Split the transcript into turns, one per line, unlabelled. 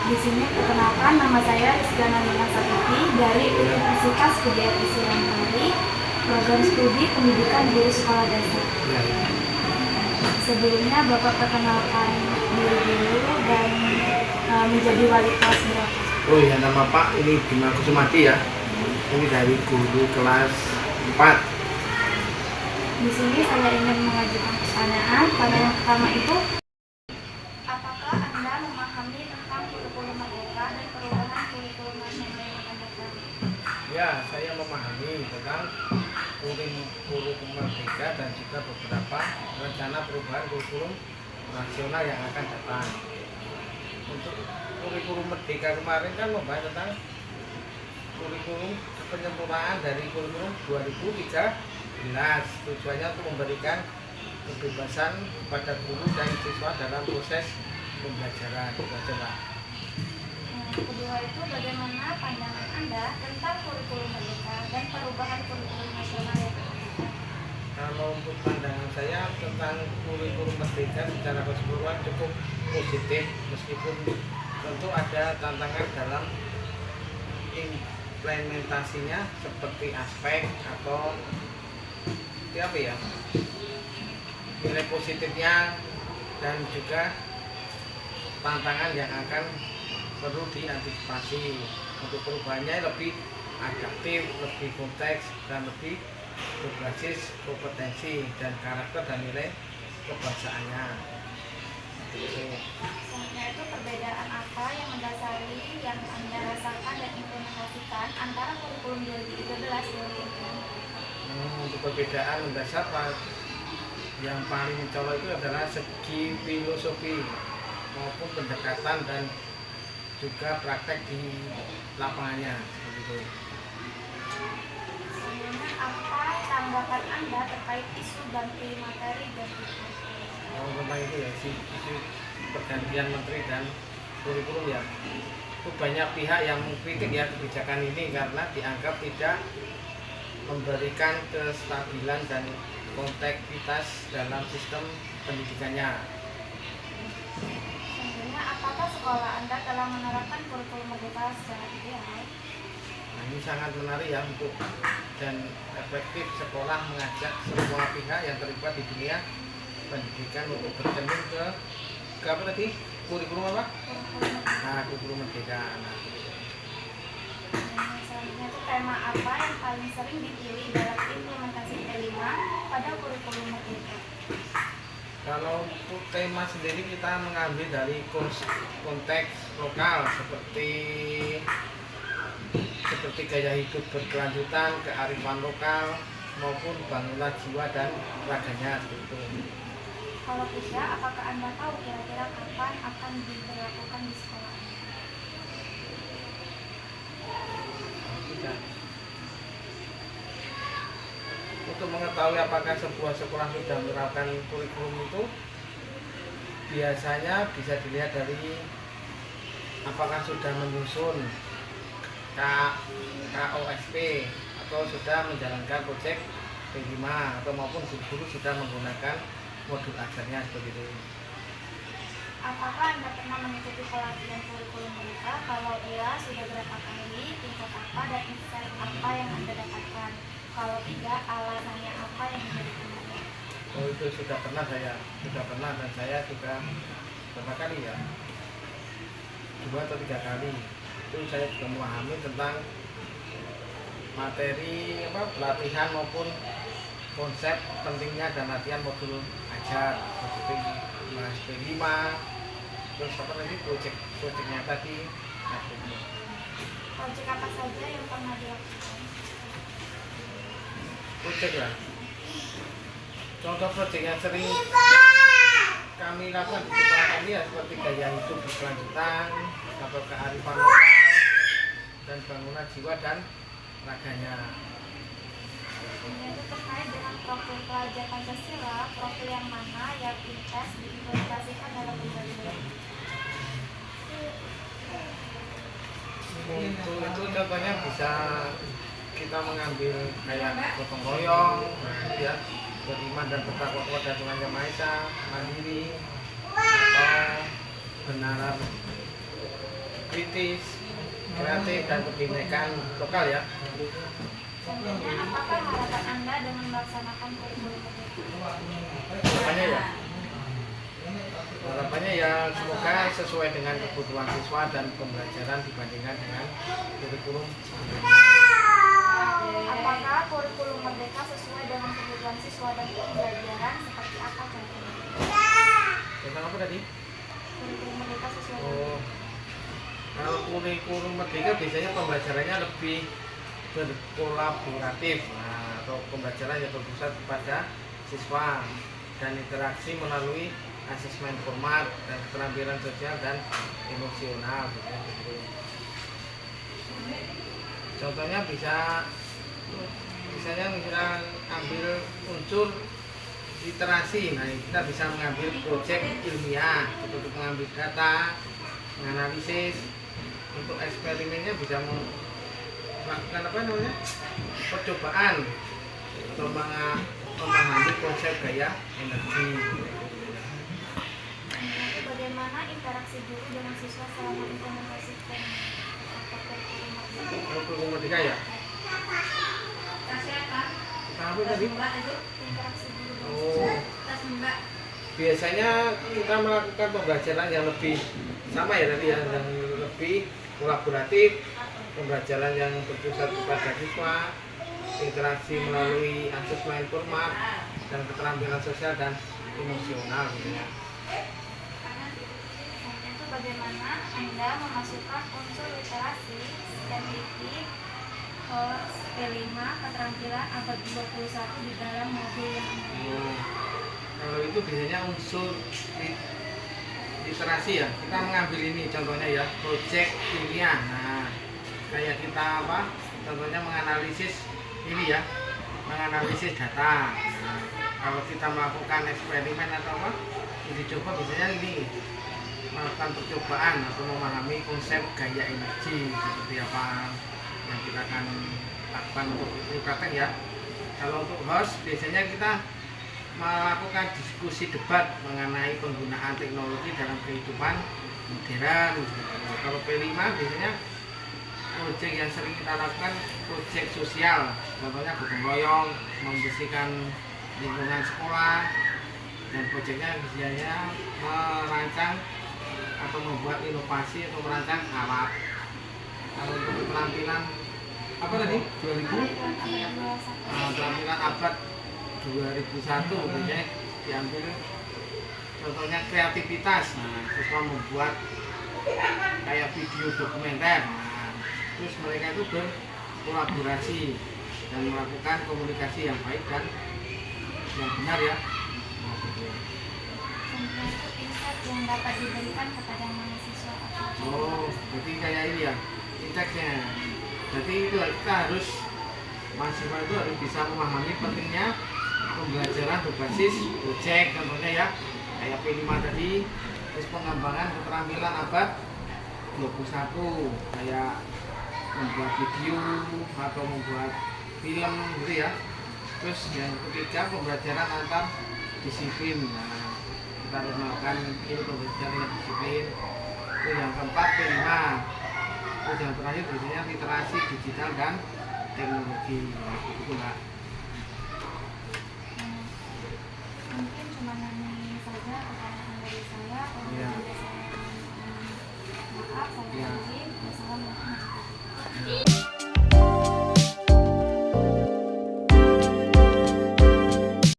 Di sini perkenalkan, nama saya Rizkyana Nina Sakiti dari Universitas Budaya Islam Bali, program studi pendidikan guru sekolah dasar. Sebelumnya Bapak perkenalkan diri dulu dan menjadi wali kelas berapa?
Oh ya, nama Pak ini Bima Kusumadi ya. Ini dari guru kelas 4.
Di sini saya ingin mengajukan pertanyaan. Pertanyaan pertama itu, apakah Anda memahami tentang kurikulum merdeka dan perubahan kurikulum nasional yang akan datang?
Ya, saya memahami tentang kurikulum merdeka dan juga beberapa rencana perubahan kurikulum nasional yang akan datang. Untuk kurikulum merdeka kemarin kan membahas tentang kurikulum penyempurnaan dari kurikulum 2013. Tujuannya untuk memberikan kebebasan pada guru dan siswa dalam proses pembelajaran.
Kedua itu, bagaimana pandangan Anda tentang kurikulum merdeka dan perubahan kurikulum nasional yang akan datang?
Kalau untuk pandangan saya tentang kurikulum merdeka secara keseluruhan cukup positif, meskipun tentu ada tantangan dalam implementasinya seperti aspek atau apa ya, nilai positifnya dan juga tantangan yang akan perlu diantisipasi. Untuk perubahannya lebih adaptif, lebih konteks, dan lebih berbasis kompetensi dan karakter dan nilai kebangsaannya.
Selanjutnya itu, perbedaan apa yang mendasari yang Anda rasakan dan implementasikan antara kurikulum 2013 dan 2014?
Untuk perbedaan mendasar yang paling mencolok itu adalah segi filosofi maupun pendekatan dan juga praktek di lapangannya seperti itu.
Selanjutnya, apa tanggapan Anda terkait isu ganti materi dan
Tentang itu ya, isu pergantian menteri dan kurikulum ya, itu banyak pihak yang mengkritik ya kebijakan ini karena dianggap tidak memberikan kestabilan dan kontekstualitas dalam sistem pendidikannya.
Selanjutnya, apakah sekolah Anda telah menerapkan kurikulum merdeka secara ideal?
Nah, ini sangat menarik ya untuk dan efektif sekolah mengajak semua pihak yang terlibat di dunia pendidikan untuk bercermin ke apa tadi? Kurikulum apa? Kurikulum merdeka.
Selanjutnya itu, tema apa yang paling sering dipilih dalam implementasi P5 pada kurikulum merdeka?
Kalau untuk tema sendiri kita mengambil dari konteks lokal seperti gaya hidup berkelanjutan, kearifan lokal maupun bangunan jiwa dan raganya seperti itu.
Kalau tidak, apakah Anda tahu kira-kira kapan akan diberlakukan di sekolah Anda?
Tidak. Untuk mengetahui apakah sebuah sekolah sudah menerapkan kurikulum itu, biasanya bisa dilihat dari apakah sudah menyusun KOSP atau sudah menjalankan proyek P5 atau maupun guru-guru sudah menggunakan modul ajarnya seperti itu.
Apakah Anda pernah mengikuti pelatihan kurikulum mereka? Kalau iya, sudah berapa kali, tingkat apa, dan insight apa yang Anda dapatkan? Kalau tidak, alasannya apa yang menjadi kendala?
Oh, itu sudah pernah dan saya juga berapa kali ya, 2 atau 3 kali. Itu saya juga memahami tentang materi pelatihan maupun konsep pentingnya dan latihan modul ajar seperti Mas P5, terus apa lagi proyeknya tadi.
Proyek apa saja yang pernah dilakukan?
Proyek lah. Contoh proyek yang sering kami lakukan di sekolah kami ya seperti gaya hidup berkelanjutan atau kearifan lokal dan bangunan jiwa dan raganya.
Kemudian itu terkait dengan profil pelajar Pancasila, profil yang mana yang intens diimplementasikan dalam pembelajaran?
Itu contohnya bisa kita mengambil kayak gotong royong, ya, beriman dan bertakwa kepada Tuhan Yang Maha Esa, mandiri, atau benaran kritis, kreatif, dan kebinekaan lokal ya.
Selanjutnya, apakah harapan Anda dengan melaksanakan kurikulum merdeka?
Harapannya ya, harapannya ya semoga sesuai dengan kebutuhan siswa dan pembelajaran dibandingkan dengan kurikulum sebelumnya.
Apakah kurikulum merdeka sesuai dengan kebutuhan siswa dan pembelajaran seperti apa contohnya?
Tentang apa tadi?
Kurikulum merdeka sesuai dengan
Oh, kalau kurikulum merdeka biasanya pembelajarannya lebih berkolaboratif, nah, atau pembelajaran yang berpusat pada siswa dan interaksi melalui asesmen format dan keterampilan sosial dan emosional gitu. Contohnya misalnya kita ambil unsur literasi, nah kita bisa mengambil proyek ilmiah untuk mengambil data, menganalisis. Untuk eksperimennya bisa melakukan apa namanya, percobaan atau memahami konsep gaya energi.
bagaimana interaksi guru dengan siswa selama implementasikan kurikulum merdeka?
Kurikulum merdeka ya. Kita apa tadi?
Interaksi guru dengan
Oh, biasanya kita melakukan pembelajaran yang lebih sama ya tadi ya, yang lebih kolaboratif, pembelajaran yang berpusat pada siswa, interaksi melalui asesmen format dan keterampilan sosial dan emosional gitu ya.
itu bagaimana Anda memasukkan unsur literasi, estetik, P5, keterampilan abad 21 di dalam modul yang Anda
Oh, kalau itu biasanya unsur literasi ya, kita mengambil ini contohnya ya, proyek ilmiah. Nah, kayak kita apa, contohnya menganalisis ini ya, menganalisis data. Nah, kalau kita melakukan eksperimen atau apa, uji coba biasanya ini melakukan percobaan atau memahami konsep gaya energi seperti apa yang kita akan lakukan untuk ini praktek ya. Kalau untuk host biasanya kita melakukan diskusi debat mengenai penggunaan teknologi dalam kehidupan modern. Kalau P5 biasanya proyek yang sering kita lakukan proyek sosial, contohnya gotong royong, membersihkan lingkungan sekolah, dan proyeknya biasanya merancang atau membuat inovasi atau merancang alat. Kalau untuk keterampilan apa tadi? 2000 keterampilan abad 2001 biasanya diambil contohnya kreativitas. Nah, siswa membuat kayak video dokumenter. Nah, terus mereka itu berkolaborasi dan melakukan komunikasi yang baik dan yang benar ya. Nah, gitu ya.
Kemudian itu insight yang dapat diberikan kepada mahasiswa atau
Oh, jadi kayak ini ya, inteknya. Jadi itu kita harus, mahasiswa itu harus bisa memahami pentingnya pembelajaran berbasis proyek, contohnya ya, kayak P5 tadi, terus pengembangan keterampilan abad 21, kayak membuat video atau membuat film gitu ya. Terus yang ketiga pembelajaran antar disiplin. Nah, kita harus melakukan ini pembelajaran yang disiplin. Terus yang keempat P5. Terus yang terakhir biasanya literasi digital dan teknologi. Nah, itu enggak